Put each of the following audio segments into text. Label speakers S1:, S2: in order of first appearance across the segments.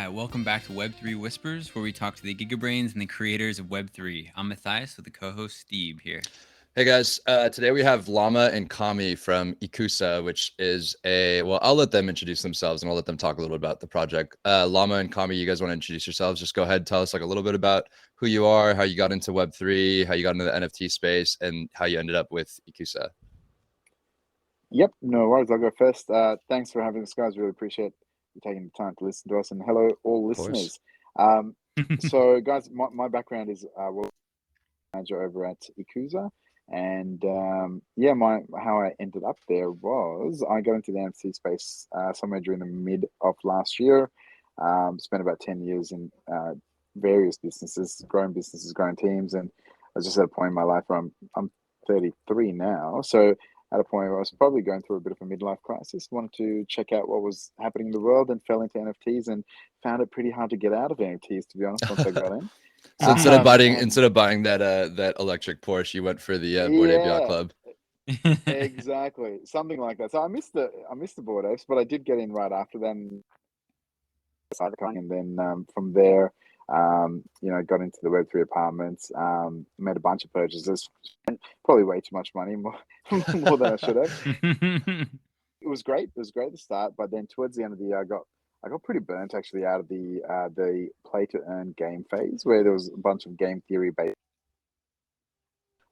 S1: Hi, welcome back to Web3 Whispers, where we talk to the gigabrains and the creators of Web3. I'm Mathias with the co-host Steeb here.
S2: Hey guys, today we have Llama and Kami from Ikusa, which is well, I'll let them introduce themselves and I'll let them talk a little bit about the project. Llama and Kami, you guys want to introduce yourselves? Just go ahead and tell us like a little bit about who you are, how you got into Web3, how you got into the NFT space, and how you ended up with Ikusa.
S3: Yep, no worries. I'll go first. Thanks for having us, guys. Really appreciate you taking the time to listen to us. And hello, all
S2: Of course.
S3: listeners. So, guys, my background is manager over at Ikusa. And my how I ended up there was I got into the NFT space somewhere during the mid of last year. Spent about 10 years in various businesses, growing teams. And I was just at a point in my life where I'm 33 now. So at a point where I was probably going through a bit of a midlife crisis, wanted to check out what was happening in the world and fell into NFTs and found it pretty hard to get out of NFTs, to be honest, once I got in.
S2: So instead of buying that electric Porsche, you went for the Bored Ape Yacht
S3: Yeah,
S2: Club.
S3: exactly. Something like that. So I missed the Board Apes, but I did get in right after them. And then from there, got into the Web3 apartments, made a bunch of purchases, spent probably way too much money, more than I should have. It was great. It was great to start, but then towards the end of the year, I got pretty burnt actually out of the play to earn game phase, where there was a bunch of game theory based,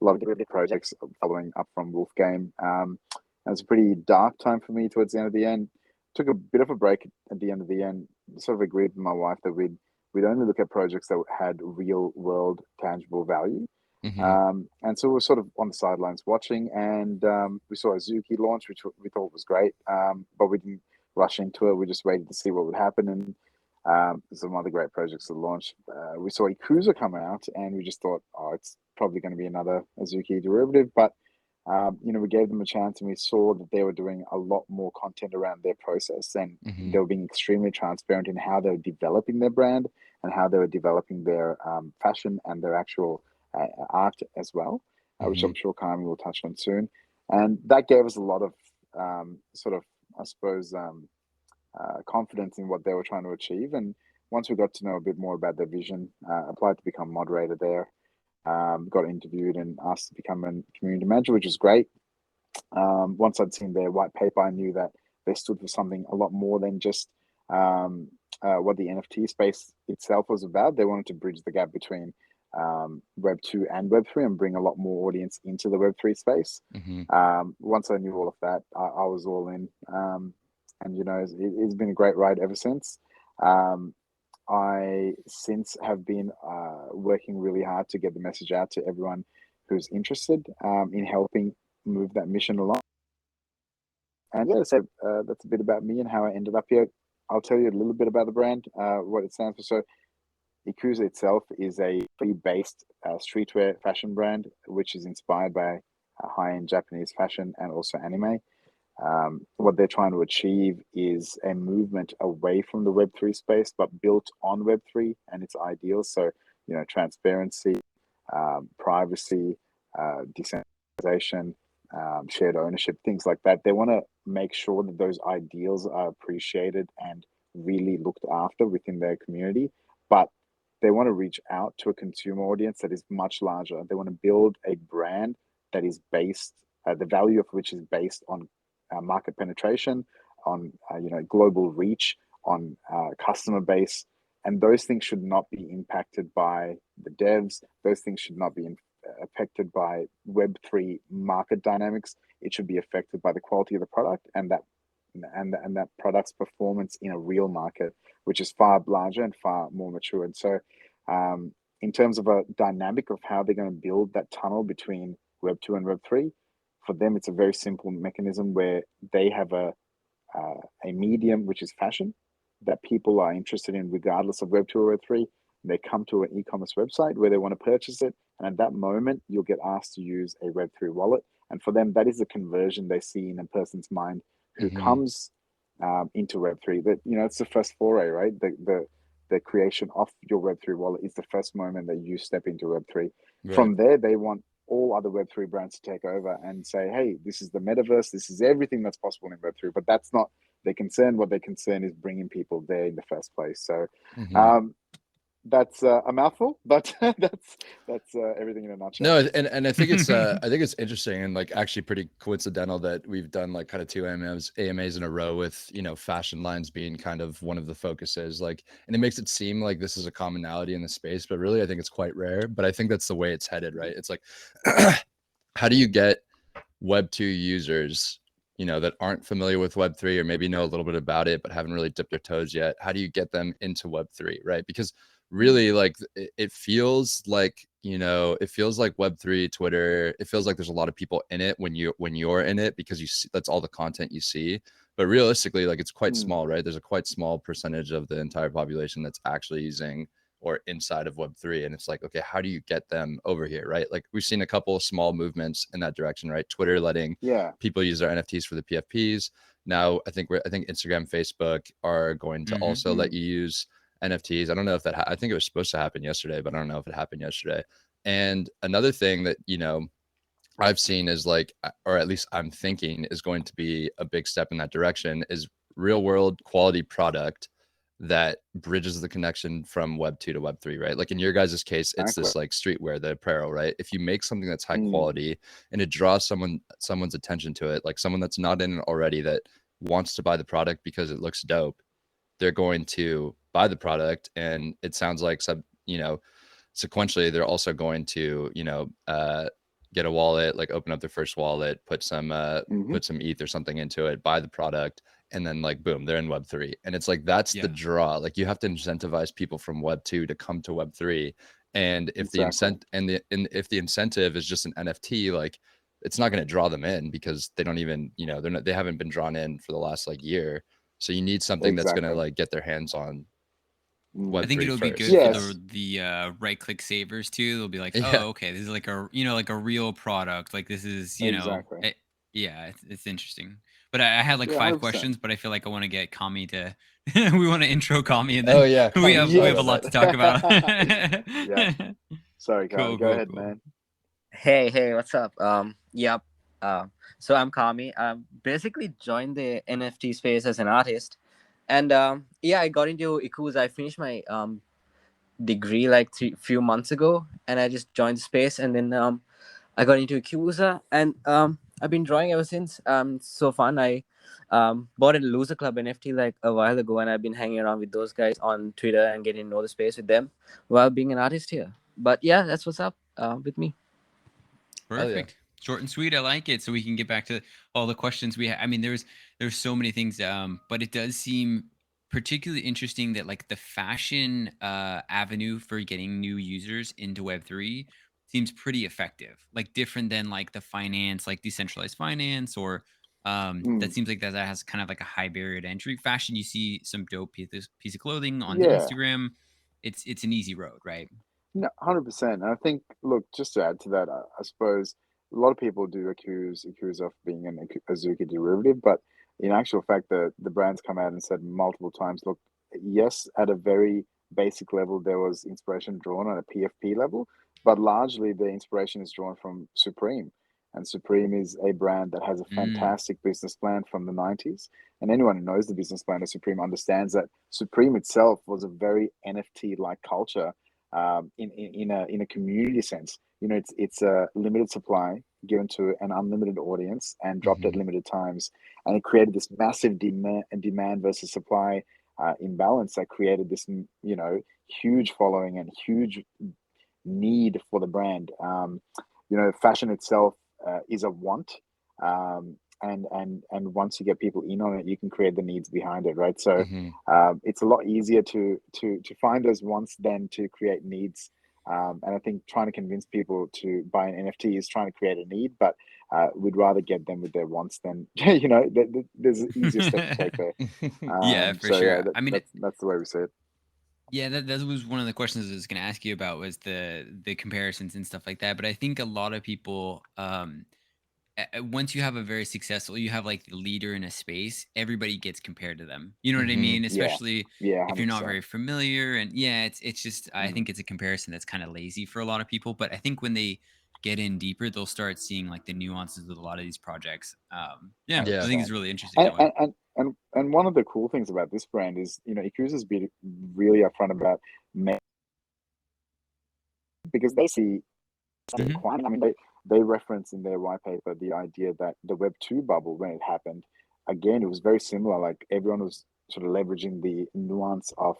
S3: a lot of different projects following up from Wolf Game. It was a pretty dark time for me towards the end of the end. Took a bit of a break at the end of the end. Sort of agreed with my wife that we'd only look at projects that had real world tangible value. And so we were sort of on the sidelines watching, and we saw Azuki launch, which we thought was great, but we didn't rush into it. We just waited to see what would happen, and some other great projects that launched. We saw Ikusa come out, and we just thought, oh, it's probably going to be another Azuki derivative, but we gave them a chance, and we saw that they were doing a lot more content around their process, and they were being extremely transparent in how they were developing their brand and how they were developing their fashion and their actual art as well, which I'm sure Kami will touch on soon. And that gave us a lot of I suppose, confidence in what they were trying to achieve. And once we got to know a bit more about their vision, applied to become moderator there, got interviewed and asked to become a community manager, which was great. Once I'd seen their white paper, I knew that they stood for something a lot more than just what the NFT space itself was about. They wanted to bridge the gap between Web 2 and Web 3 and bring a lot more audience into the Web 3 space. Once I knew all of that, I was all in. And, it's been a great ride ever since. I since have been working really hard to get the message out to everyone who's interested in helping move that mission along. And yeah, so that's a bit about me and how I ended up here. I'll tell you a little bit about the brand, what it stands for. So Ikusa itself is a free-based streetwear fashion brand, which is inspired by high-end Japanese fashion and also anime. What they're trying to achieve is a movement away from the Web3 space, but built on Web3 and its ideals. So, transparency, privacy, decentralization, shared ownership, things like that. They want to make sure that those ideals are appreciated and really looked after within their community, but they want to reach out to a consumer audience that is much larger. They want to build a brand that is based, the value of which is based on market penetration, on global reach, on customer base, and those things should not be impacted by the devs. Those things should not be affected by Web3 market dynamics. It should be affected by the quality of the product and that product's performance in a real market, which is far larger and far more mature. And so, in terms of a dynamic of how they're going to build that tunnel between Web 2 and Web 3, for them, it's a very simple mechanism where they have a medium, which is fashion, that people are interested in regardless of Web 2 or Web 3. They come to an e-commerce website where they want to purchase it. And at that moment, you'll get asked to use a Web 3 wallet. And for them, that is the conversion they see in a person's mind who comes into Web 3. That, it's the first foray, right? The creation of your Web 3 wallet is the first moment that you step into Web 3. Right. From there, they want all other Web3 brands to take over and say, hey, this is the metaverse, this is everything that's possible in Web3. But that's not their concern. What their concern is bringing people there in the first place. So that's a mouthful, but that's everything in a nutshell.
S2: No, and I think it's I think it's interesting and like actually pretty coincidental that we've done like kind of two AMAs in a row with, you know, fashion lines being kind of one of the focuses. Like, and it makes it seem like this is a commonality in the space, but really I think it's quite rare. But I think that's the way it's headed, right? It's like, how do you get Web2 users, you know, that aren't familiar with Web3 or maybe know a little bit about it but haven't really dipped their toes yet? How do you get them into Web3, right? Because really, like, it feels like, you know, it feels like Web3 Twitter, it feels like there's a lot of people in it when you're in it, because you see that's all the content you see. But realistically, like, it's quite small, right? There's a quite small percentage of the entire population that's actually using or inside of Web3. And it's like, okay, how do you get them over here, right? Like, we've seen a couple of small movements in that direction, right? Twitter letting people use their NFTs for the PFPs. Now I think Instagram, Facebook are going to also let you use NFTs. I don't know if that I think it was supposed to happen yesterday, but I don't know if it happened yesterday. And another thing that, you know, I've seen is like, or at least I'm thinking is going to be a big step in that direction, is real world quality product that bridges the connection from Web 2 to Web 3, right? Like in your guys' case, it's this like streetwear, the apparel, right? If you make something that's high quality and it draws someone's attention to it, like someone that's not in it already that wants to buy the product because it looks dope, they're going to buy the product. And it sounds like you know, sequentially, they're also going to, you know, get a wallet, like open up their first wallet, put some ETH or something into it, buy the product, and then like boom, they're in Web 3. And it's like that's the draw. Like you have to incentivize people from Web 2 to come to Web 3. And if the incentive is just an NFT, like it's not going to draw them in because they don't even, you know, they haven't been drawn in for the last like year. So you need something that's going to like get their hands on Web3
S1: I think it'll be
S2: first.
S1: good for the right click savers too. They'll be like, oh, okay, this is like a, you know, like a real product. Like this is, you know, yeah, it's interesting. But I had like 5 questions, but I feel like I want to get Kami to, we want to intro Kami and then we have a lot to talk about.
S3: Sorry, Kami, go ahead, man.
S4: Hey, what's up? So I'm Kami. Basically joined the NFT space as an artist. And I got into Ikusa. I finished my degree like few months ago, and I just joined the space. And then I got into Ikusa, and I've been drawing ever since. So fun. I bought a Loser Club NFT like a while ago, and I've been hanging around with those guys on Twitter and getting to know the space with them while being an artist here. But yeah, that's what's up with me.
S1: Perfect. Short and sweet. I like it. So we can get back to all the questions we have. I mean, there's so many things, but it does seem particularly interesting that like the fashion avenue for getting new users into Web3 seems pretty effective, like different than like the finance, like decentralized finance, or that seems like that has kind of like a high barrier to entry. Fashion, you see some dope piece of clothing on Instagram. It's an easy road, right?
S3: No, 100%. And I think, look, just to add to that, I suppose a lot of people do accuse of being an Azuki derivative, but in actual fact, the brands come out and said multiple times, look, yes, at a very basic level, there was inspiration drawn on a PFP level, but largely the inspiration is drawn from Supreme. And Supreme is a brand that has a fantastic business plan from the 90s. And anyone who knows the business plan of Supreme understands that Supreme itself was a very NFT-like culture. In a community sense, you know, it's a limited supply given to an unlimited audience and dropped at limited times, and it created this massive demand versus supply imbalance that created this, you know, huge following and huge need for the brand. You know, fashion itself is a want. And once you get people in on it, you can create the needs behind it, right? So it's a lot easier to find those wants than to create needs. And I think trying to convince people to buy an NFT is trying to create a need, but we'd rather get them with their wants than, you know, there's an easier step to take there.
S1: Yeah, for sure.
S3: Yeah,
S1: I mean,
S3: that's the way we see it.
S1: Yeah, that was one of the questions I was going to ask you about, was the comparisons and stuff like that. But I think a lot of people, once you have a very successful, you have like the leader in a space, everybody gets compared to them. You know what I mean? Especially if you're not very familiar. And yeah, it's just, I think it's a comparison that's kind of lazy for a lot of people. But I think when they get in deeper, they'll start seeing like the nuances with a lot of these projects. I
S2: Yeah.
S1: think it's really interesting.
S3: And one of the cool things about this brand is, you know, Ikusa's been really upfront about because they see the requirement. I mean, they reference in their white paper the idea that the Web2 bubble, when it happened, again, it was very similar. Like everyone was sort of leveraging the nuance of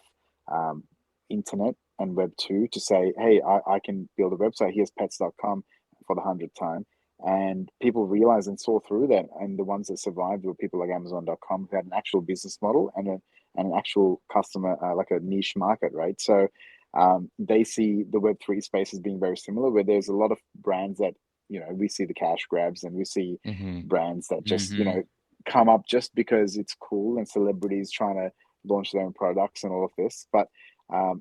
S3: internet and Web2 to say, hey, I can build a website. Here's pets.com for the 100th time. And people realized and saw through that. And the ones that survived were people like Amazon.com who had an actual business model and an actual customer, like a niche market, right? So they see the Web3 space as being very similar, where there's a lot of brands that, you know, we see the cash grabs and we see brands that just, you know, come up just because it's cool and celebrities trying to launch their own products and all of this. But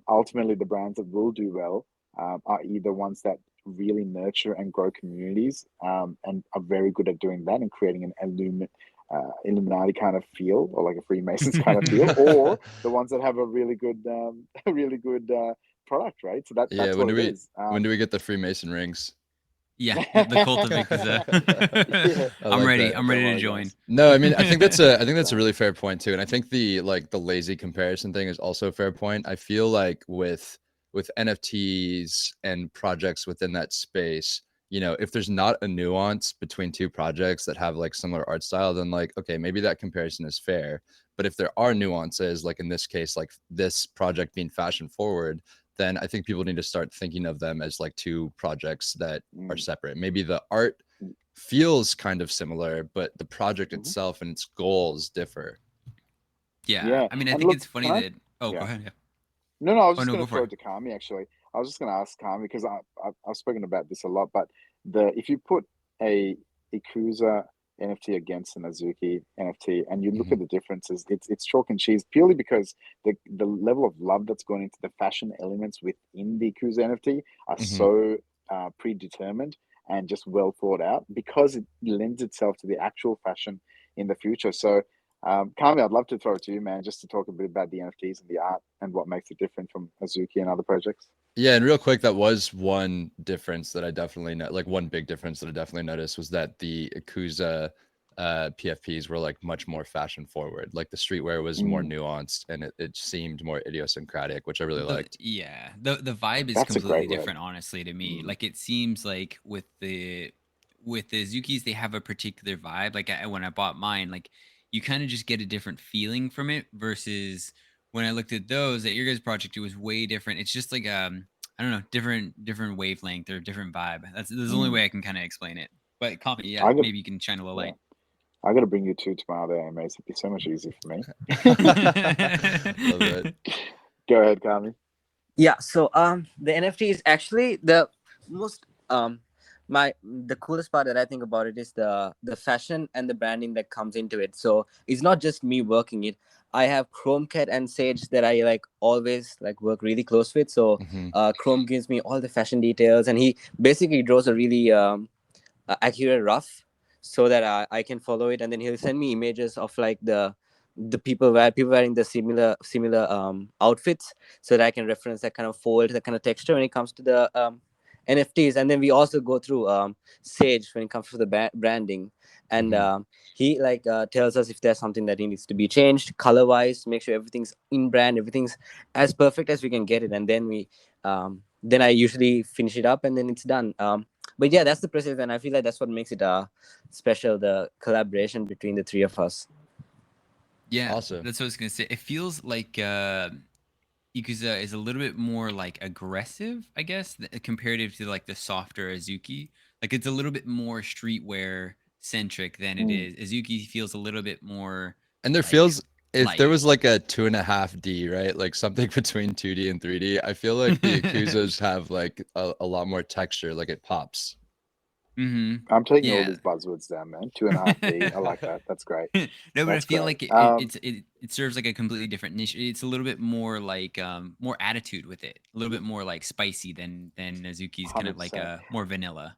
S3: ultimately, the brands that will do well are either ones that really nurture and grow communities and are very good at doing that and creating an Illuminati kind of feel, or like a Freemasons kind of feel, or the ones that have a really good product, right? So that's what it is.
S2: When do we get the Freemason rings?
S1: Yeah, the cult of Ikusa. I'm ready.
S2: That.
S1: I'm ready to join.
S2: No, I mean, I think that's a really fair point too, and I think the lazy comparison thing is also a fair point. I feel like with NFTs and projects within that space, you know, if there's not a nuance between two projects that have like similar art style, then like, okay, maybe that comparison is fair. But if there are nuances, like in this case, like this project being fashion forward, then I think people need to start thinking of them as like two projects that are separate. Maybe the art feels kind of similar, but the project itself and its goals differ.
S1: Yeah. I mean, I think it's funny that. Oh, go ahead. Yeah.
S3: No, I was just going to throw it to Kami, actually. I was just going to ask Kami, because I've spoken about this a lot, but if you put a Ikusa NFT against an Azuki NFT and you look at the differences, it's chalk and cheese, purely because the level of love that's gone into the fashion elements within the Ikusa NFT are so predetermined and just well thought out, because it lends itself to the actual fashion in the future. So Kami, I'd love to throw it to you, man, just to talk a bit about the NFTs and the art and what makes it different from Azuki and other projects.
S2: Yeah, and real quick, that was one difference that I definitely one big difference that I definitely noticed was that the Ikusa PFPs were like much more fashion forward. Like the streetwear was more nuanced and it seemed more idiosyncratic, which I really liked.
S1: Yeah, the vibe is completely different, honestly, to me. Like it seems like with the Azukis, they have a particular vibe. Like when I bought mine, like you kind of just get a different feeling from it, versus when I looked at those at your guys' project, it was way different. It's just like I don't know, different wavelength or different vibe. That's the only way I can kind of explain it. But Kami, yeah, maybe you can shine a little light.
S3: I got to bring you two to my other AMAs. It'd be so much easier for me.
S2: Love it.
S3: Go ahead, Kami.
S4: Yeah. So the NFT is actually the most the coolest part that I think about it is the fashion and the branding that comes into it. So it's not just me working it. I have ChromeCat and Sage that I like always like work really close with. So Chrome gives me all the fashion details, and he basically draws a really accurate rough so that I can follow it, and then he'll send me images of like the people wearing the similar outfits, so that I can reference that kind of fold, that kind of texture when it comes to the NFTs. And then we also go through Sage when it comes to the branding, and he tells us if there's something that he needs to be changed color wise, make sure everything's in brand, everything's as perfect as we can get it, and then we then I usually finish it up and then it's done. But yeah, that's the process, and I feel like that's what makes it special, the collaboration between the three of us.
S1: Yeah,
S2: awesome.
S1: That's what I was gonna say. It feels like Ikusa is a little bit more like aggressive, I guess, comparative to like the softer Azuki. Like it's a little bit more streetwear centric than it is. Azuki feels a little bit more.
S2: And there feels, if there was like a 2.5D, right? Like something between 2D and 3D, I feel like the Ikusas have like a lot more texture, like it pops.
S3: I'm taking all these buzzwords down, man. 2.5D. I like that. That's great.
S1: No, but
S3: That's
S1: I feel
S3: great.
S1: like it serves like a completely different niche. It's a little bit more like more attitude with it, a little bit more like spicy than Azuki's kind of like
S3: 100%.
S1: a more vanilla.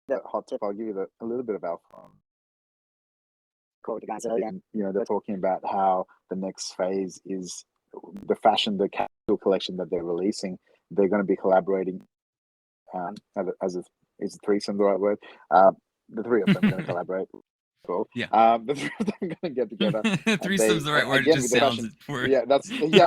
S3: That hot tip, I'll give you a little bit of alpha. Called you guys earlier, and they're talking about how the next phase is the fashion, the capsule collection that they're releasing. They're going to be collaborating as a, is a threesome the right word? The three of them are going to collaborate. Cool.
S1: Yeah.
S3: The three of them are going to get together.
S1: Threesome's the right word. It
S3: Again,
S1: just
S3: with the
S1: sounds
S3: fashion.
S1: for
S3: Yeah,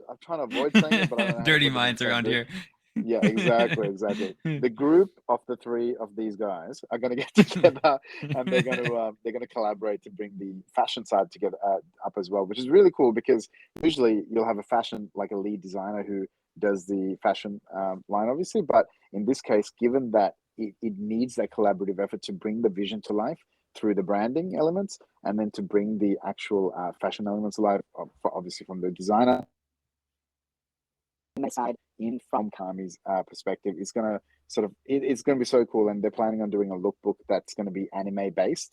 S3: I'm trying to avoid saying it, but I don't know how to
S1: dirty
S3: put them
S1: minds
S3: into a
S1: around
S3: group.
S1: here.
S3: Yeah, exactly. The group of the three of these guys are going to get together, and they're going to collaborate to bring the fashion side together up as well, which is really cool because usually you'll have a fashion like a lead designer who does the fashion line, obviously, but in this case, given that it needs that collaborative effort to bring the vision to life through the branding elements, and then to bring the actual fashion elements to life, obviously from the designer side in from Kami's perspective, is going to it's going to be so cool. And they're planning on doing a lookbook that's going to be anime based,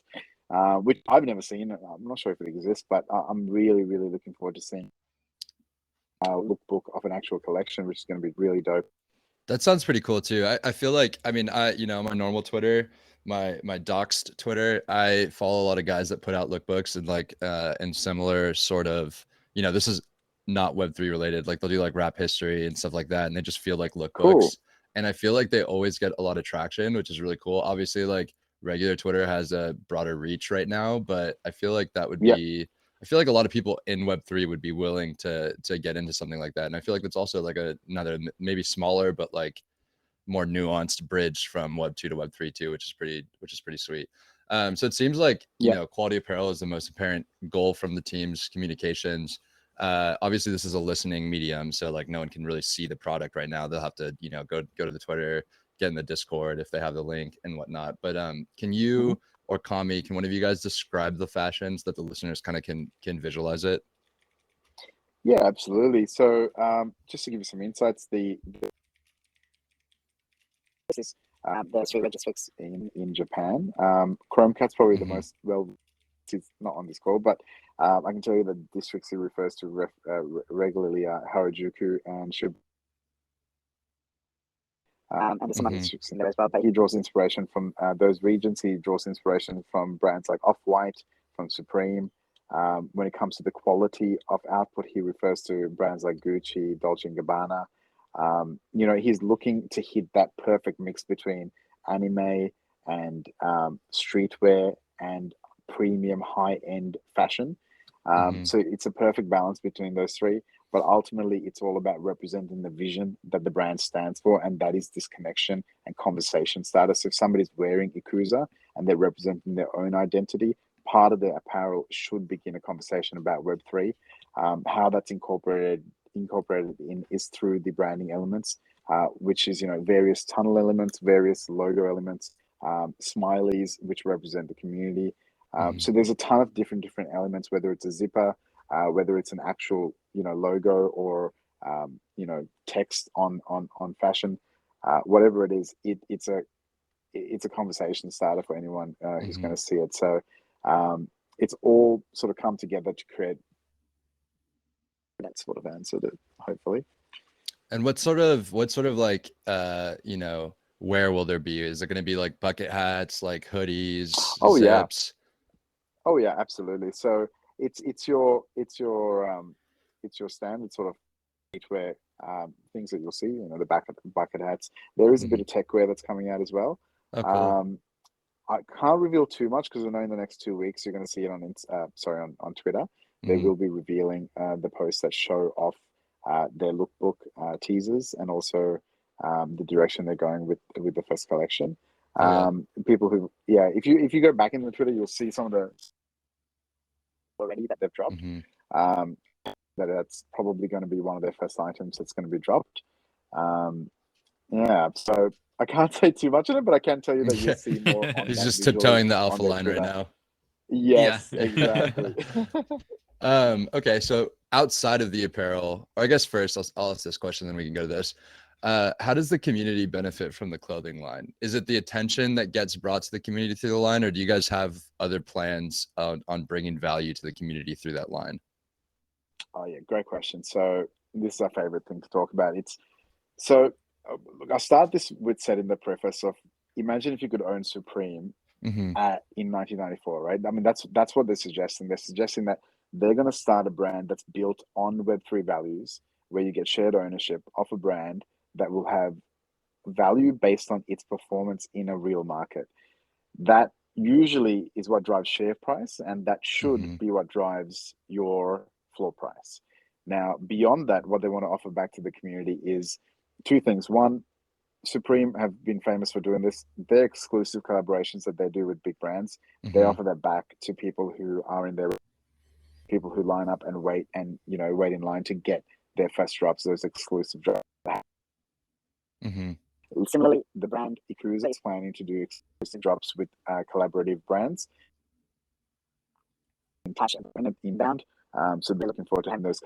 S3: which I've never seen. I'm not sure if it exists, but I'm really looking forward to seeing a lookbook of an actual collection, which is going to be really dope.
S2: That sounds pretty cool too. I feel like, I mean, my normal Twitter, my doxed Twitter, I follow a lot of guys that put out lookbooks and like and similar sort of, this is not Web3 related. Like they'll do like rap history and stuff like that, and they just feel like lookbooks.
S3: Cool.
S2: And I feel like they always get a lot of traction, which is really cool. Obviously, like regular Twitter has a broader reach right now, but I feel like that would be, I feel like a lot of people in Web3 would be willing to get into something like that. And I feel like that's also like another maybe smaller, but like more nuanced bridge from Web2 to Web3 too, which is pretty sweet. So it seems like, quality apparel is the most apparent goal from the team's communications. Obviously this is a listening medium, so like no one can really see the product right now. They'll have to, go to the Twitter, get in the Discord if they have the link and whatnot. But can you or Kami, can one of you guys describe the fashions that the listeners kind of can visualize it?
S3: Yeah, absolutely. So just to give you some insights, the streetwear districts in Japan. Chrome Cat's probably the most it's not on this call, but I can tell you the districts he refers to regularly are Harajuku and Shibuya. And there's some other districts in there as well, but he draws inspiration from those regions. He draws inspiration from brands like Off-White, from Supreme. When it comes to the quality of output, he refers to brands like Gucci, Dolce & Gabbana. He's looking to hit that perfect mix between anime and streetwear and premium high-end fashion. So it's a perfect balance between those three, but ultimately it's all about representing the vision that the brand stands for, and that is this connection and conversation status. If somebody's wearing Ikusa and they're representing their own identity, part of their apparel should begin a conversation about Web3. How that's incorporated in is through the branding elements, which is various tunnel elements, various logo elements, smileys which represent the community. So there's a ton of different elements, whether it's a zipper, whether it's an actual logo, or text on fashion, whatever it is, it's a conversation starter for anyone who's going to see it. So it's all sort of come together to create that sort of answer, hopefully.
S2: And what sort of like where will there be? Is it going to be like bucket hats, like hoodies, zips?
S3: Oh yeah, absolutely. So it's your standard sort of streetwear things that you'll see. The bucket hats. There is a bit of tech wear that's coming out as well.
S2: Oh, cool.
S3: I can't reveal too much because I know in the next 2 weeks you're going to see it on Twitter. They will be revealing the posts that show off their lookbook teasers, and also the direction they're going with the first collection. People who, if you go back into Twitter, you'll see some of the already that they've dropped. That's probably going to be one of their first items that's going to be dropped. So I can't say too much on it, but I can tell you that you'll see more.
S2: He's just tiptoeing the alpha line right now.
S3: Yes, exactly.
S2: Okay, so outside of the apparel, or I guess first I'll ask this question, then we can go to this. How does the community benefit from the clothing line? Is it the attention that gets brought to the community through the line, or do you guys have other plans on bringing value to the community through that line?
S3: Oh yeah, great question. So this is our favorite thing to talk about. Look, I'll start this with setting the preface of, imagine if you could own Supreme in 1994, right? I mean, that's what they're suggesting. They're suggesting that they're going to start a brand that's built on Web3 values, where you get shared ownership of a brand that will have value based on its performance in a real market. That usually is what drives share price, and that should be what drives your floor price. Now, beyond that, what they want to offer back to the community is two things. One, Supreme have been famous for doing this. Their exclusive collaborations that they do with big brands, they offer that back to people who are in their, people who line up and wait and, you know, wait in line to get their first drops, those exclusive drops. Similarly, the brand Ikusa is planning to do exclusive drops with collaborative brands and inbound. So they're looking forward to having those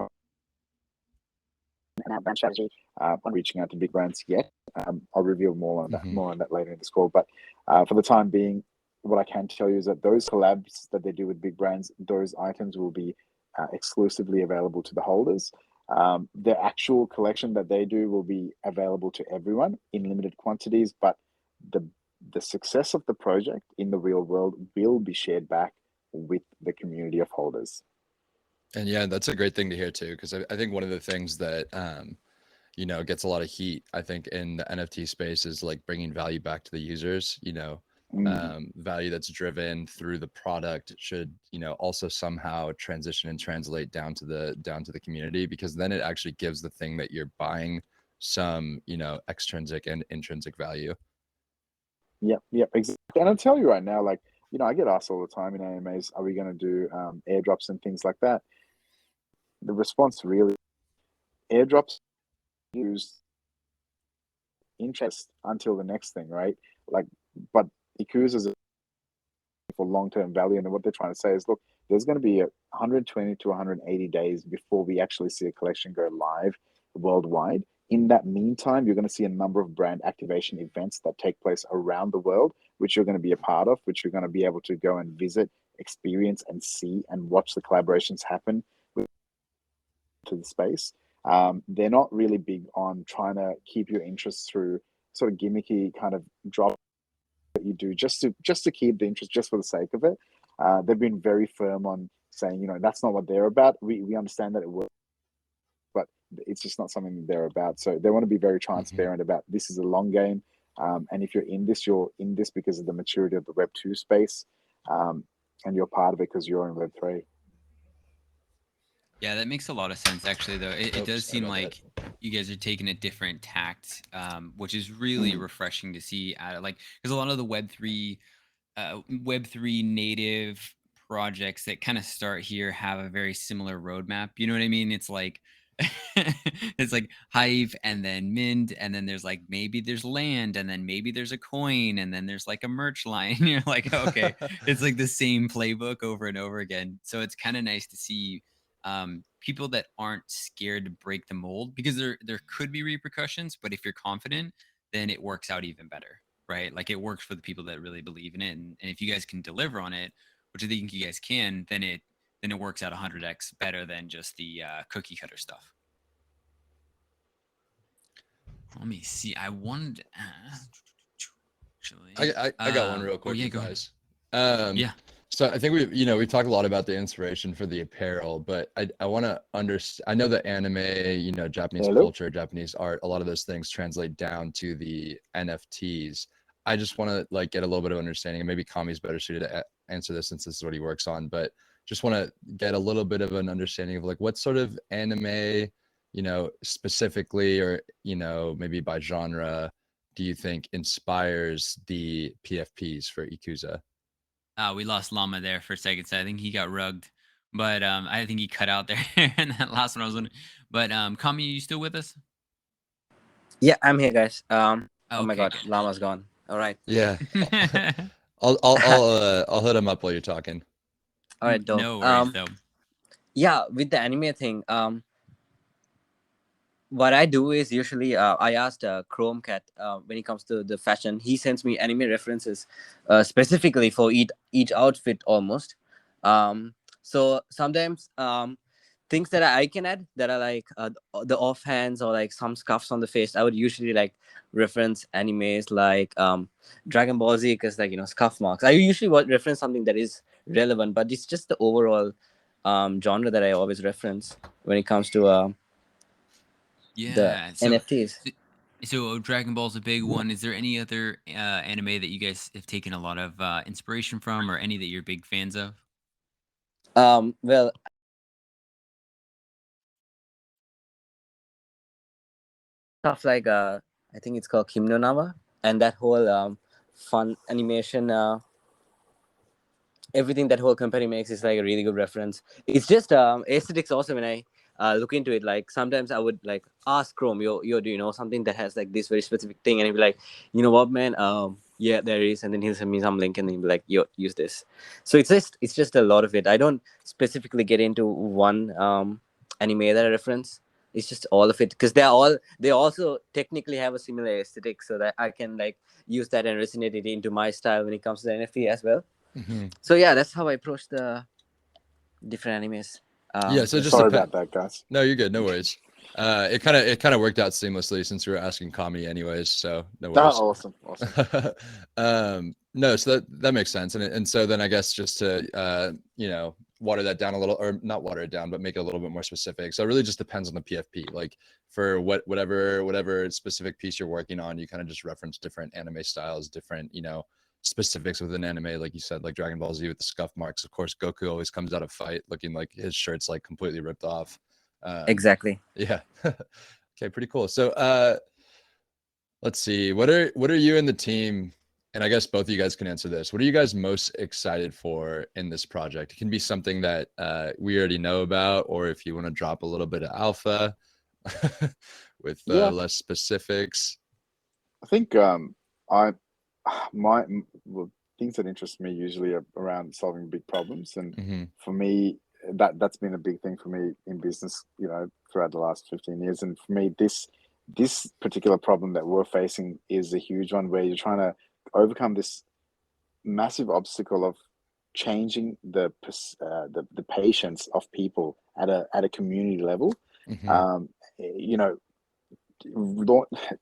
S3: and our brand strategy on reaching out to big brands yet. I'll reveal more on that later in this call. But for the time being, what I can tell you is that those collabs that they do with big brands, those items will be exclusively available to the holders. The actual collection that they do will be available to everyone in limited quantities, but the success of the project in the real world will be shared back with the community of holders.
S2: And yeah, that's a great thing to hear too, because I think one of the things that you know, gets a lot of heat, I think, in the NFT space is like bringing value back to the users. You know, value that's driven through the product should, you know, also somehow transition and translate down to the community, because then it actually gives the thing that you're buying some, you know, extrinsic and intrinsic value.
S3: Yep, exactly. And I'll tell you right now, like, you know, I get asked all the time in AMAs, are we going to do airdrops and things like that? The response really, airdrops use interest until the next thing, right? Like, but Ikusa is for long-term value, and what they're trying to say is, look, there's going to be 120 to 180 days before we actually see a collection go live worldwide. In that meantime, you're going to see a number of brand activation events that take place around the world, which you're going to be a part of, which you're going to be able to go and visit, experience, and see and watch the collaborations happen to the space. They're not really big on trying to keep your interest through sort of gimmicky kind of drop that you do just to keep the interest just for the sake of it. They've been very firm on saying, you know, that's not what they're about. We understand that it works, but it's just not something that they're about. So they want to be very transparent about this is a long game. And if you're in this because of the maturity of the Web2 space, and you're part of it because you're in Web3.
S1: Yeah, that makes a lot of sense, actually, though. It does seem like you guys are taking a different tact, which is really refreshing to see. Like, because a lot of the Web3 native projects that kind of start here have a very similar roadmap. You know what I mean? It's like it's like Hive and then Mint, and then there's like maybe there's land, and then maybe there's a coin, and then there's like a merch line. You're like, okay, it's like the same playbook over and over again. So it's kind of nice to see people that aren't scared to break the mold, because there could be repercussions, but if you're confident, then it works out even better, right? Like, it works for the people that really believe in it, and if you guys can deliver on it, which I think you guys can, then it works out 100x better than just the cookie cutter stuff. Let me see. I wanted actually.
S2: I got one real quick.
S1: Yeah,
S2: go guys.
S1: Yeah.
S2: So I think we've talked a lot about the inspiration for the apparel, but I want to understand. I know that anime, you know, Japanese culture, Japanese art, a lot of those things translate down to the NFTs. I just want to like get a little bit of understanding, and maybe Kami's better suited to answer this since this is what he works on, but just want to get a little bit of an understanding of like what sort of anime, you know, specifically, or, you know, maybe by genre, do you think inspires the PFPs for Ikusa?
S1: We lost Llama there for a second, so I think he got rugged. But I think he cut out there in that last one I was wondering. But Kami, you still with us?
S4: Yeah, I'm here, guys. Oh my
S1: Okay.
S4: God, Llama's gone. All right.
S2: Yeah. I'll hit him up while you're talking.
S4: All right, dope.
S1: No worries, though.
S4: Yeah, with the anime thing, what I do is usually I asked Chrome Cat when it comes to the fashion, he sends me anime references specifically for each outfit almost. So sometimes things that I can add that are like the offhands or like some scuffs on the face, I would usually like reference animes like Dragon Ball Z, because like, you know, scuff marks. I usually would reference something that is relevant, but it's just the overall genre that I always reference when it comes to
S1: yeah,
S4: the NFTs.
S1: So Dragon Ball's a big one. Is there any other anime that you guys have taken a lot of inspiration from, or any that you're big fans of?
S4: Well, stuff like I think it's called Kimno Nama, and that whole fun animation, everything that whole company makes is like a really good reference. It's just aesthetics also. When I look into it, like sometimes I would like ask Chrome, yo, do you know something that has like this very specific thing? And he'd be like, you know what, man, yeah, there is. And then he'll send me some link, and then he'll be like, yo, use this. So it's just a lot of it. I don't specifically get into one anime that I reference. It's just all of it, because they also technically have a similar aesthetic, so that I can like use that and resonate it into my style when it comes to the NFT as well. So yeah, that's how I approach the different animes.
S2: Yeah, so just
S3: sorry about that, guys.
S2: No, you're good. No worries. It kind of worked out seamlessly since we were asking Kami anyways, so no worries.
S3: Oh, awesome.
S2: No, so that makes sense, and so then I guess just to water that down a little, or not water it down, but make it a little bit more specific. So it really just depends on the PFP. Like for whatever specific piece you're working on, you kind of just reference different anime styles, different specifics within anime, like you said, like Dragon Ball Z with the scuff marks. Of course, Goku always comes out of fight looking like his shirt's like completely ripped off.
S4: Exactly.
S2: Yeah. Okay, pretty cool. So let's see. What are you and the team, and I guess both of you guys can answer this. What are you guys most excited for in this project? It can be something that we already know about, or if you want to drop a little bit of alpha with less specifics.
S3: I think things that interest me usually are around solving big problems, and for me that's been a big thing for me in business, throughout the last 15 years. And for me, this particular problem that we're facing is a huge one, where you're trying to overcome this massive obstacle of changing the patience of people at a community level.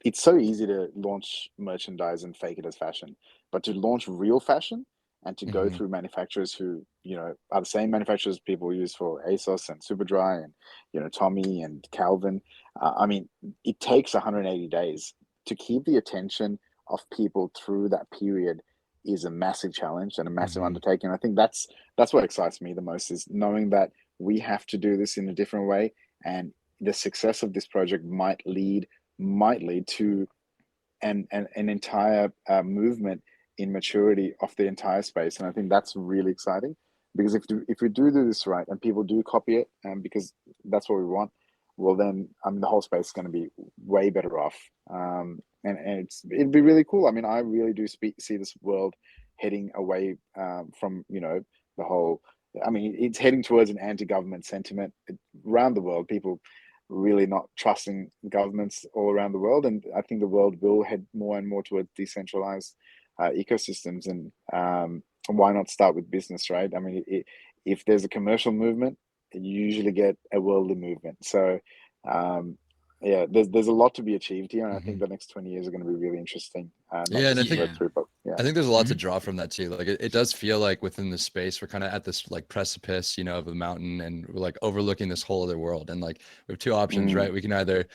S3: It's so easy to launch merchandise and fake it as fashion, but to launch real fashion and to go through manufacturers who are the same manufacturers people use for ASOS and Superdry and Tommy and Calvin. It takes 180 days to keep the attention of people through that period. Is a massive challenge and a massive undertaking. I think that's what excites me the most, is knowing that we have to do this in a different way, and the success of this project might lead to an entire movement in maturity of the entire space. And I think that's really exciting, because if we do this right and people do copy it, and because that's what we want, well then the whole space is going to be way better off. And it'd be really cool. I really do see this world heading away from the whole. It's heading towards an anti-government sentiment around the world. People really not trusting governments all around the world, and I think the world will head more and more towards decentralized ecosystems. And why not start with business, right? If there's a commercial movement, you usually get a worldly movement. So there's a lot to be achieved here, and I think the next 20 years are going to be really interesting.
S2: And I think
S3: I
S2: think there's a lot to draw from that too. Like it does feel like within the space we're kind of at this like precipice, of a mountain, and we're like overlooking this whole other world. And like we have two options, right? We can either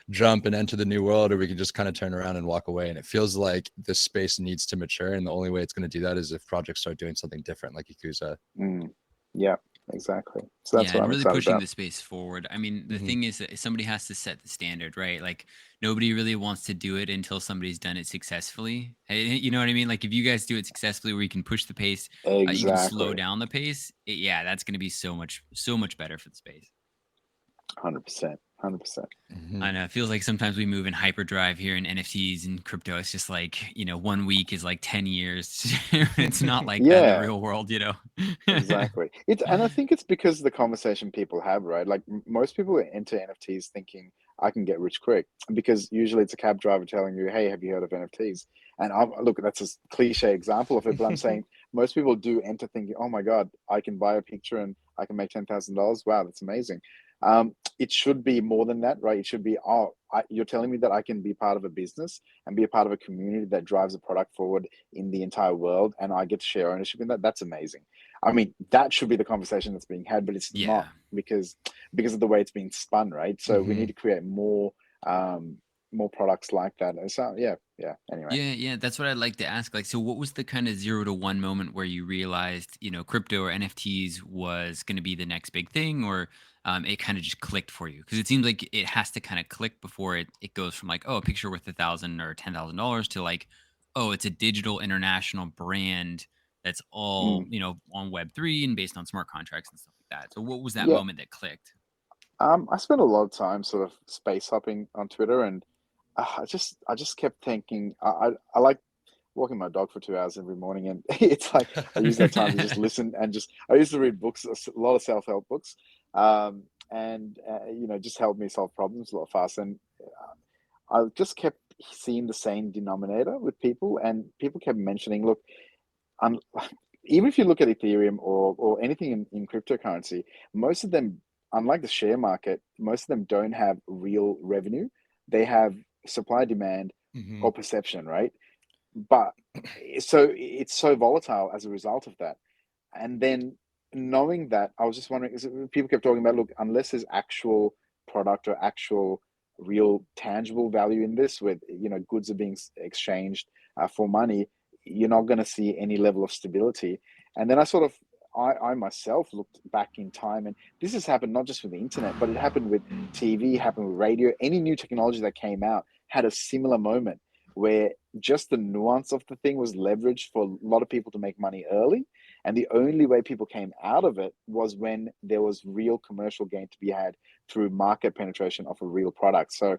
S2: jump and enter the new world, or we can just kind of turn around and walk away. And it feels like this space needs to mature, and the only way it's going to do that is if projects start doing something different, like Ikusa.
S3: Yeah, exactly. So that's what I'm
S1: really pushing
S3: about.
S1: The space forward. The thing is that somebody has to set the standard, right? Like nobody really wants to do it until somebody's done it successfully. You know what I mean? Like if you guys do it successfully, where you can push the pace, you can slow down the pace. That's going to be so much better for the space.
S3: 100%.
S1: I know. It feels like sometimes we move in hyperdrive here in NFTs and crypto. It's just like, 1 week is like 10 years. It's not like that in the real world,
S3: Exactly. And I think it's because of the conversation people have, right? Like most people enter NFTs thinking I can get rich quick, because usually it's a cab driver telling you, hey, have you heard of NFTs? And look, that's a cliche example of it, but I'm saying most people do enter thinking, oh my God, I can buy a picture and I can make $10,000. Wow, that's amazing. It should be more than that, right? It should be, you're telling me that I can be part of a business and be a part of a community that drives a product forward in the entire world, and I get to share ownership in that. That's amazing. That should be the conversation that's being had, but it's not, because of the way it's being spun, right? So we need to create more more products like that. And so yeah. Anyway.
S1: Yeah, that's what I'd like to ask. Like, so what was the kind of 0 to 1 moment where you realized, crypto or NFTs was going to be the next big thing, or it kind of just clicked for you? Because it seems like it has to kind of click before it goes from like, oh, a picture worth $1,000 or $10,000 to like, oh, it's a digital international brand that's all, on Web3 and based on smart contracts and stuff like that. So what was that moment that clicked?
S3: I spent a lot of time sort of space hopping on Twitter, and I just kept thinking I like walking my dog for 2 hours every morning, and it's like I use that time to just listen and I used to read books, a lot of self-help books, and just help me solve problems a lot faster. And I just kept seeing the same denominator with people, and people kept mentioning, look, even if you look at Ethereum or anything in cryptocurrency, most of them, unlike the share market, most of them don't have real revenue. They have supply, demand, or perception, right? But so it's so volatile as a result of that. And then knowing that, I was just wondering, people kept talking about, look, unless there's actual product or actual real tangible value in this, with goods are being exchanged for money, you're not going to see any level of stability. And then I myself looked back in time, and this has happened not just with the internet, but it happened with TV, happened with radio. Any new technology that came out had a similar moment where just the nuance of the thing was leveraged for a lot of people to make money early. And the only way people came out of it was when there was real commercial gain to be had through market penetration of a real product. So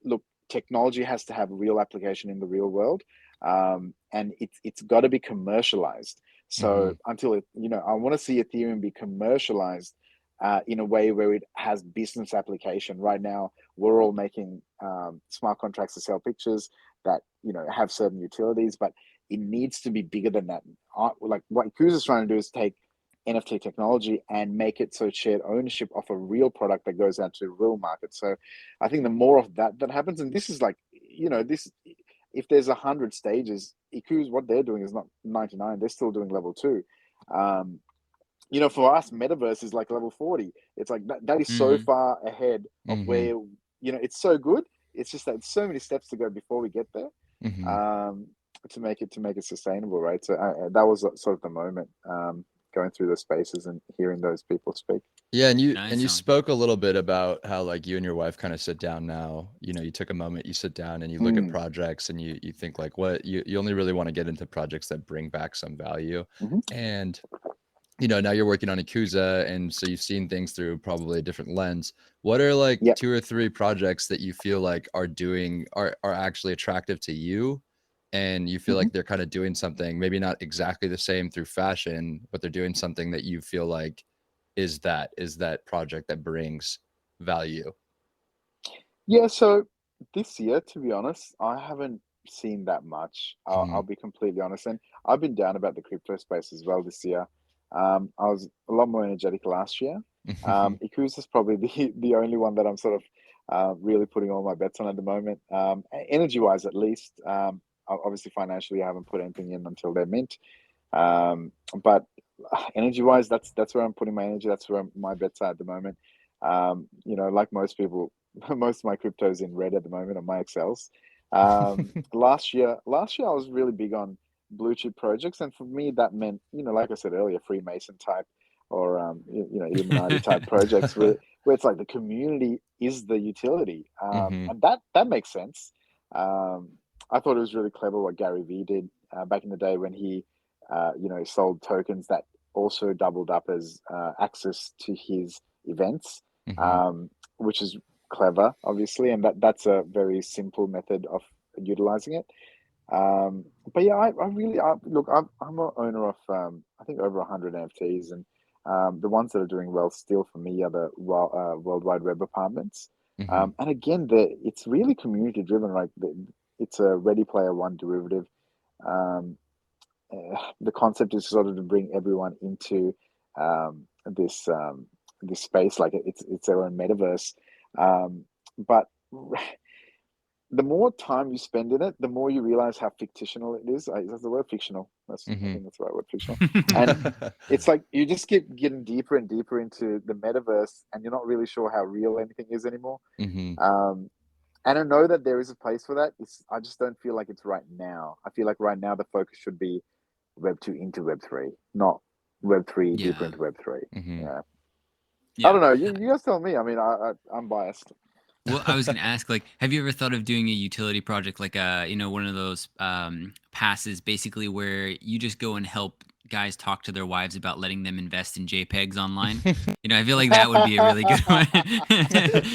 S3: look, technology has to have real application in the real world. And it's got to be commercialized. So until I want to see Ethereum be commercialized in a way where it has business application. Right now, we're all making smart contracts to sell pictures that have certain utilities, but it needs to be bigger than that. Like what Ikusa is trying to do is take NFT technology and make it so shared ownership of a real product that goes out to the real market. So I think the more of that happens, and this is like, this, if there's 100 stages, Ikusa, what they're doing is not 99. They're still doing level 2. For us, metaverse is like level 40. It's like that is so far ahead of where, it's so good. It's just that so many steps to go before we get there, to make it sustainable, right? So that was sort of the moment, going through the spaces and hearing those people speak.
S2: Yeah, and you spoke a little bit about how like you and your wife kind of sit down now. You took a moment, you sit down and you look at projects and you think like what you only really want to get into projects that bring back some value. And now you're working on Ikusa, and so you've seen things through probably a different lens. What are like 2 or 3 projects that you feel like are actually attractive to you, and you feel like they're kind of doing something maybe not exactly the same through fashion, but they're doing something that you feel like is that project that brings value?
S3: Yeah, so this year, to be honest, I haven't seen that much. I'll be completely honest, and I've been down about the crypto space as well this year. I was a lot more energetic last year. Ikusa is probably the only one that I'm sort of really putting all my bets on at the moment. Energy-wise, at least. Obviously, financially, I haven't put anything in until they're mint. But energy-wise, that's where I'm putting my energy. That's where my bets are at the moment. Like most people, most of my crypto's in red at the moment on my Excels. Last year I was really big on blue chip projects, and for me that meant, like I said earlier, Freemason type or Illuminati type projects where it's like the community is the utility, and that makes sense. I thought it was really clever what Gary Vee did back in the day when he sold tokens that also doubled up as access to his events, which is clever, obviously, and that's a very simple method of utilizing it. But yeah, I'm an owner of I think over 100 NFTs, and the ones that are doing well still for me are the World Wide Web apartments. And again, it's really community driven. Like it's a Ready Player One derivative. The concept is sort of to bring everyone into this space, like it's their own metaverse. But the more time you spend in it, the more you realize how fictional it is. Is that the word fictional? I think that's the right word, fictional. And it's like you just keep getting deeper and deeper into the metaverse, and you're not really sure how real anything is anymore. And I know that there is a place for that. I just don't feel like it's right now. I feel like right now the focus should be Web2 into Web3, not Web3 deeper into Web3. Yeah. I don't know. You guys tell me. I mean, I'm biased.
S1: Well, I was going to ask, like, have you ever thought of doing a utility project, like one of those passes, basically where you just go and help guys talk to their wives about letting them invest in JPEGs online? I feel like that would be a really good one.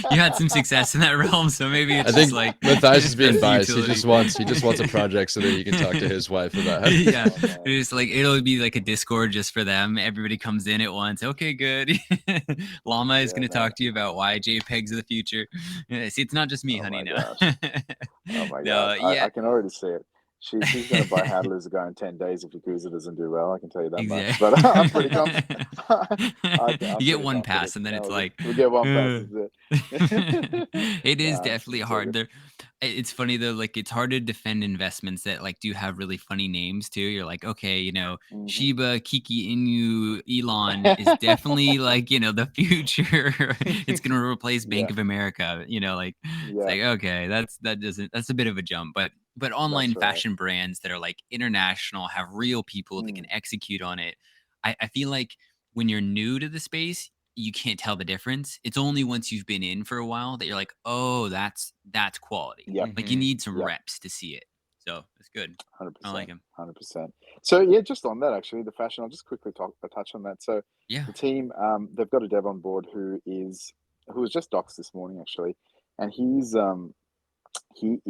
S1: You had some success in that realm, so maybe it's just like
S2: Mathias is being biased.
S1: Utility.
S2: He just wants a project so that he can talk to his wife about how.
S1: Yeah, it's like it'll be like a Discord just for them. Everybody comes in at once. Okay, good. Llama is going to talk to you about why JPEGs are the future. See, it's not just me, honey. No.
S3: Oh my god! I can already see it. She's going to buy How to Lose a Guy in 10 days if Ikusa doesn't do well. I can tell you that much. But I'm pretty confident.
S1: You get one pass, and then it's like
S3: we get one pass.
S1: It is definitely hard. There, it's funny though. Like it's hard to defend investments that like do have really funny names too. You're like, okay, Shiba, Kiki, Inu, Elon is definitely like the future. It's gonna replace Bank of America. It's like okay, that's a bit of a jump, but online fashion brands that are like international, have real people that can execute on it. I feel like when you're new to the space, you can't tell the difference. It's only once you've been in for a while that you're like, oh, that's quality. Like you need some reps to see it. So it's good.
S3: 100%.
S1: I like him.
S3: 100%. So yeah, just on that actually, the fashion. I'll just quickly touch on that. So the team, they've got a dev on board who was just doxed this morning actually, and he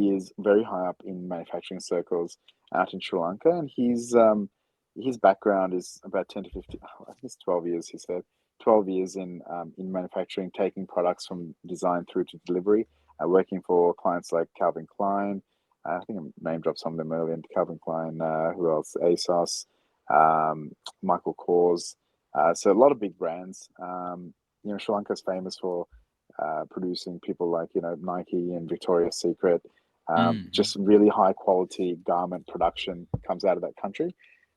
S3: is very high up in manufacturing circles out in Sri Lanka, and his background is about 10 to 15. I think it's 12 years. He said 12 years in manufacturing, taking products from design through to delivery, working for clients like Calvin Klein. I think I name dropped some of them earlier. Calvin Klein. Who else? ASOS, Michael Kors. So a lot of big brands. Sri Lanka is famous for producing people like Nike and Victoria's Secret. Just really high quality garment production comes out of that country.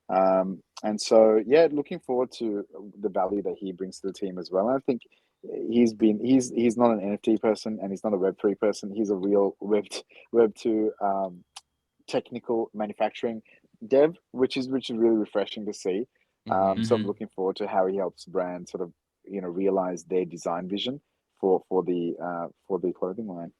S3: And so looking forward to the value that he brings to the team as well. And I think he's not an NFT person and he's not a Web3 person. He's a real Web2 technical manufacturing dev, which is really refreshing to see. So I'm looking forward to how he helps brands sort of realize their design vision for the clothing line.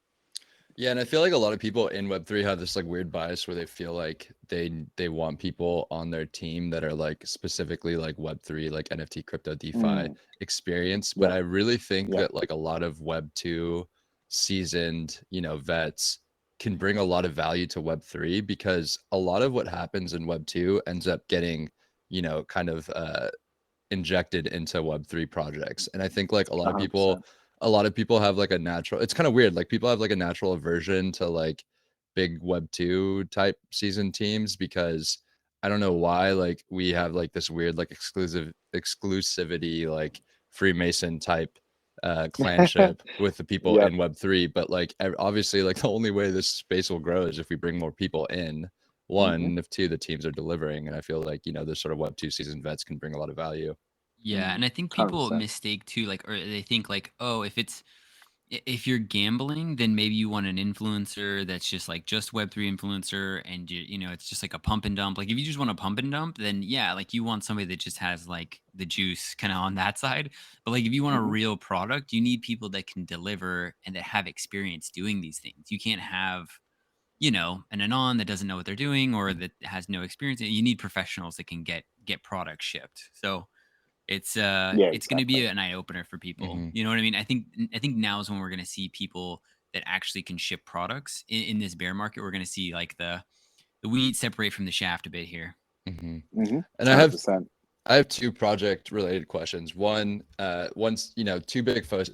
S2: Yeah, and I feel like a lot of people in Web3 have this like weird bias where they feel like they want people on their team that are like specifically like Web3, like NFT, crypto, DeFi experience. But I really think that like a lot of Web2 seasoned, vets can bring a lot of value to Web3 because a lot of what happens in Web2 ends up getting, kind of injected into Web3 projects. And I think like a lot of people have like a natural, it's kind of weird. Like people have like a natural aversion to like big Web2 type season teams because I don't know why, like we have like this weird, like exclusivity, like Freemason type clanship with the people in Web3. But like, obviously like the only way this space will grow is if we bring more people in. One, if two, the teams are delivering. And I feel like, this sort of Web2 season vets can bring a lot of value.
S1: Yeah, and I think people mistake too, like, or they think like, oh, if you're gambling, then maybe you want an influencer that's just Web3 influencer, and it's just like a pump and dump. Like if you just want a pump and dump, then yeah, like you want somebody that just has like the juice kind of on that side. But like if you want a real product, you need people that can deliver and that have experience doing these things. You can't have an anon that doesn't know what they're doing or that has no experience. You need professionals that can get products shipped. So it's going to be an eye opener for people. You know what I mean? I think now is when we're going to see people that actually can ship products in this bear market. We're going to see like the wheat separate from the shaft a bit here.
S2: And I have two project related questions. One's two big focus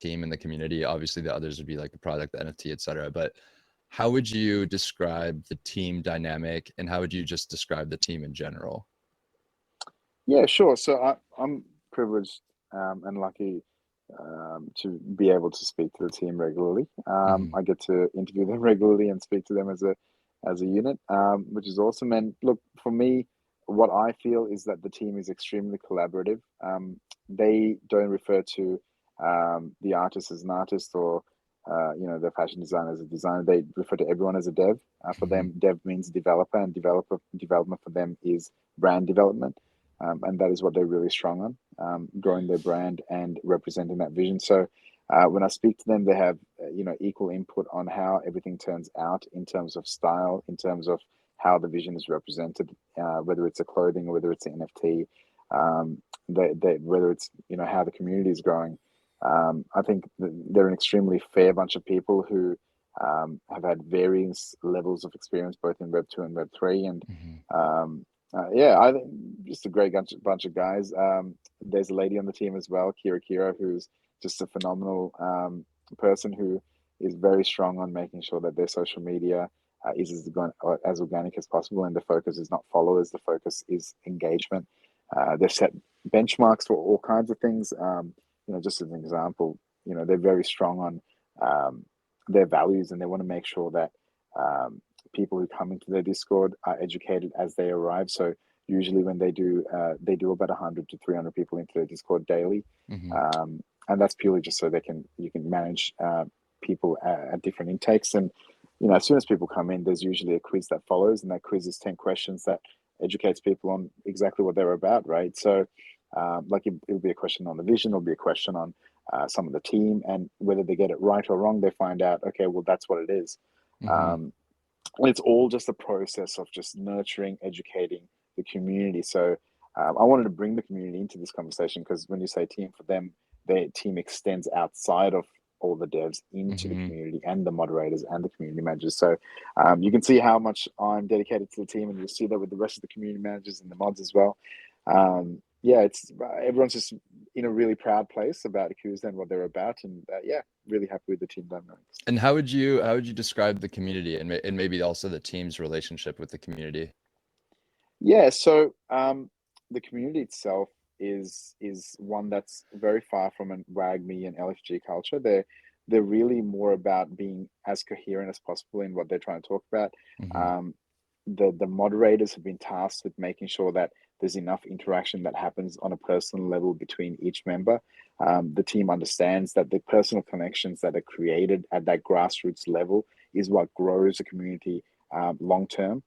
S2: team in the community. Obviously the others would be like the product, the NFT, etc. But how would you describe the team dynamic and how would you just describe the team in general?
S3: Yeah, sure. So I'm privileged and lucky to be able to speak to the team regularly. I get to interview them regularly and speak to them as a unit, which is awesome. And look, for me, what I feel is that the team is extremely collaborative. They don't refer to the artist as an artist, or the fashion designer as a designer. They refer to everyone as a dev. For them, dev means developer, and development for them is brand development. And that is what they're really strong on, growing their brand and representing that vision. So when I speak to them, they have equal input on how everything turns out in terms of style, in terms of how the vision is represented, whether it's a clothing or whether it's an NFT, whether it's how the community is growing. I think they're an extremely fair bunch of people who have had various levels of experience both in Web2 and Web3, and I think just a great bunch of guys. There's a lady on the team as well, Kira, who's just a phenomenal person who is very strong on making sure that their social media is as organic as possible, and the focus is not followers, the focus is engagement. They've set benchmarks for all kinds of things. Just as an example, they're very strong on their values, and they want to make sure that people who come into their Discord are educated as they arrive. So usually when they do about 100 to 300 people into their Discord daily, and that's purely just so you can manage people at different intakes. And as soon as people come in, there's usually a quiz that follows, and that quiz is 10 questions that educates people on exactly what they're about, right? So it'll be a question on the vision, it'll be a question on some of the team, and whether they get it right or wrong, they find out, okay, well, that's what it is. It's all just a process of just nurturing, educating the community. So I wanted to bring the community into this conversation, because when you say team, for them, their team extends outside of all the devs into the community, and the moderators and the community managers. So you can see how much I'm dedicated to the team, and you'll see that with the rest of the community managers and the mods as well. It's everyone's just in a really proud place about Ikusa and what they're about, and really happy with the team dynamics.
S2: And how would you describe the community and maybe also the team's relationship with the community?
S3: So the community itself is one that's very far from an WAGMI and LFG culture. They're really more about being as coherent as possible in what they're trying to talk about. The moderators have been tasked with making sure that there's enough interaction that happens on a personal level between each member. The team understands that the personal connections that are created at that grassroots level is what grows a community long term.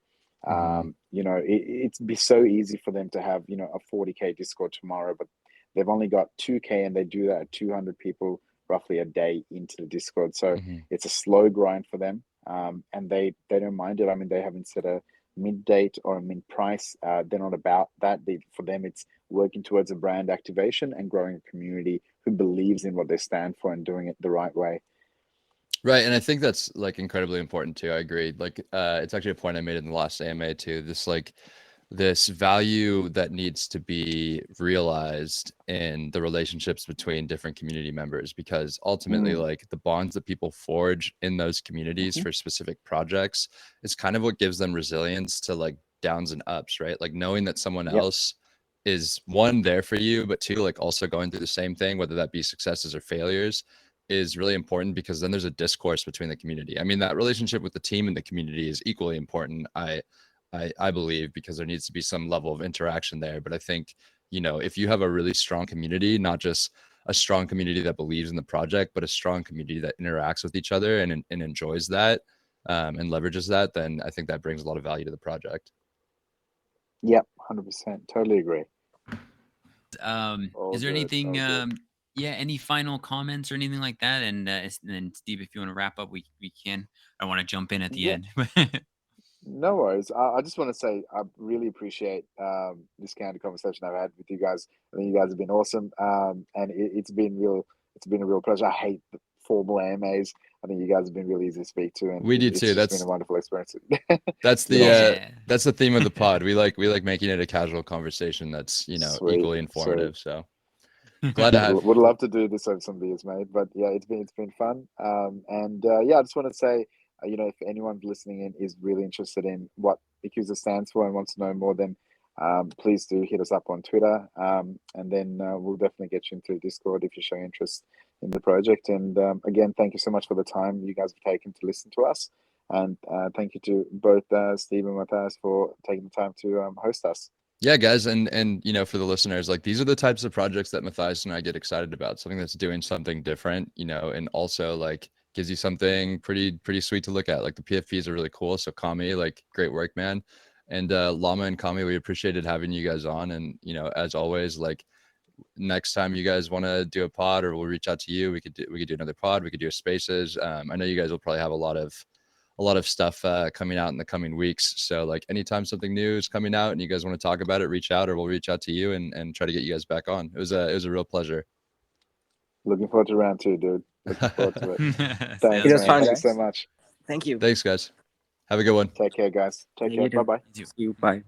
S3: It'd be so easy for them to have a 40K Discord tomorrow, but they've only got 2K, and they do that at 200 people roughly a day into the Discord. So it's a slow grind for them, and they don't mind it. I mean, they haven't set a mint date or a mint price. They're not about that. For them, it's working towards a brand activation and growing a community who believes in what they stand for and doing it the right way.
S2: Right. And I think that's incredibly important too. I agree. It's actually a point I made in the last AMA too. This value that needs to be realized in the relationships between different community members, because ultimately the bonds that people forge in those communities for specific projects is kind of what gives them resilience to downs and ups, right? Knowing that someone else is, one, there for you, but two, also going through the same thing, whether that be successes or failures, is really important, because then there's a discourse between the community. I mean, that relationship with the team and the community is equally important, I believe, because there needs to be some level of interaction there. But I think, if you have a really strong community, not just a strong community that believes in the project, but a strong community that interacts with each other and enjoys that and leverages that, then I think that brings a lot of value to the project.
S3: Yep, 100%. Totally agree.
S1: Is there anything, any final comments or anything like that? And then Steve, if you want to wrap up, we can. I want to jump in at the end.
S3: No worries. I just want to say I really appreciate this kind of conversation I've had with you guys. I think you guys have been awesome, and it's been a real pleasure. I hate the formal AMAs. I think you guys have been really easy to speak to, and
S2: we do too.
S3: That's been a wonderful experience.
S2: That's the theme of the pod. We like making it a casual conversation that's equally informative. Sweet. So glad to have.
S3: Would love to do this over some beers, mate. But it's been fun. I just want to say, if anyone listening in is really interested in what Ikusa stands for and wants to know more, then please do hit us up on Twitter, and then we'll definitely get you into Discord if you're showing interest in the project. And again, thank you so much for the time you guys have taken to listen to us, and thank you to both Steeb and Mathias for taking the time to host us.
S2: Yeah, guys, and you know, for the listeners, like these are the types of projects that Mathias and I get excited about. Something that's doing something different, you know, and also like gives you something pretty sweet to look at. Like the PFPs are really cool. So Kami, like great work, man. And Llama and Kami, we appreciated having you guys on. And you know, as always, like next time you guys want to do a pod, or we'll reach out to you, we could do another pod. We could do a spaces. I know you guys will probably have a lot of stuff coming out in the coming weeks. So like anytime something new is coming out and you guys want to talk about it, reach out, or we'll reach out to you and try to get you guys back on. It was a real pleasure.
S3: Looking forward to round 2, dude. Looking forward to it. Thanks,
S4: It was
S3: man.
S4: fun,
S3: Thanks
S4: guys.
S3: so much.
S4: Thank you.
S2: Thanks, guys. Have a good one.
S3: Take care, guys. Take care.
S4: You too.
S3: Bye-bye.
S4: See you. Bye.